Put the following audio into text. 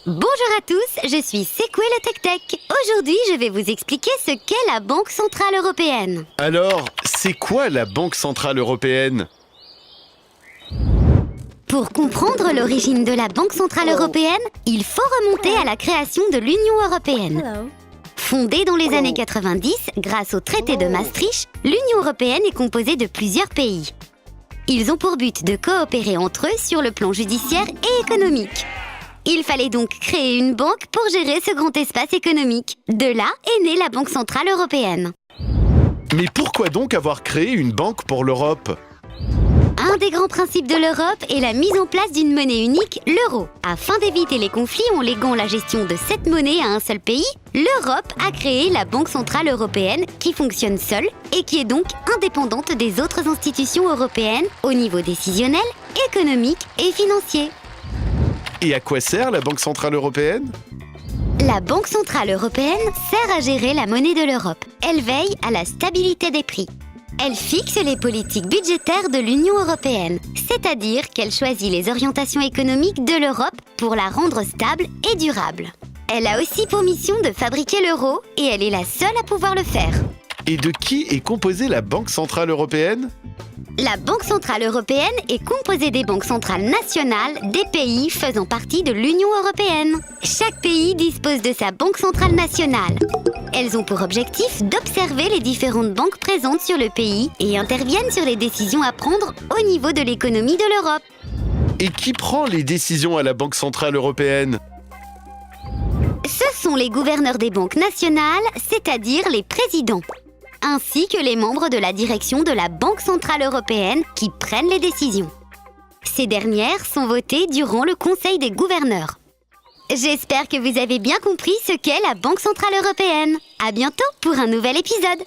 Bonjour à tous, je suis Secoué le Tech Tech. Aujourd'hui, je vais vous expliquer ce qu'est la Banque Centrale Européenne. Alors, c'est quoi la Banque Centrale Européenne ? Pour comprendre l'origine de la Banque Centrale Européenne, il faut remonter à la création de l'Union Européenne. Fondée dans les années 90 grâce au traité de Maastricht, l'Union Européenne est composée de plusieurs pays. Ils ont pour but de coopérer entre eux sur le plan judiciaire et économique. Il fallait donc créer une banque pour gérer ce grand espace économique. De là est née la Banque Centrale Européenne. Mais pourquoi donc avoir créé une banque pour l'Europe ? Un des grands principes de l'Europe est la mise en place d'une monnaie unique, l'euro. Afin d'éviter les conflits en léguant la gestion de cette monnaie à un seul pays, l'Europe a créé la Banque Centrale Européenne qui fonctionne seule et qui est donc indépendante des autres institutions européennes au niveau décisionnel, économique et financier. Et à quoi sert la Banque Centrale Européenne ? La Banque Centrale Européenne sert à gérer la monnaie de l'Europe. Elle veille à la stabilité des prix. Elle fixe les politiques budgétaires de l'Union européenne, c'est-à-dire qu'elle choisit les orientations économiques de l'Europe pour la rendre stable et durable. Elle a aussi pour mission de fabriquer l'euro et elle est la seule à pouvoir le faire. Et de qui est composée la Banque Centrale Européenne ? La Banque Centrale Européenne est composée des banques centrales nationales des pays faisant partie de l'Union Européenne. Chaque pays dispose de sa Banque Centrale nationale. Elles ont pour objectif d'observer les différentes banques présentes sur le pays et interviennent sur les décisions à prendre au niveau de l'économie de l'Europe. Et qui prend les décisions à la Banque Centrale Européenne ? Ce sont les gouverneurs des banques nationales, c'est-à-dire les présidents, ainsi que les membres de la direction de la Banque Centrale Européenne qui prennent les décisions. Ces dernières sont votées durant le Conseil des gouverneurs. J'espère que vous avez bien compris ce qu'est la Banque Centrale Européenne. À bientôt pour un nouvel épisode.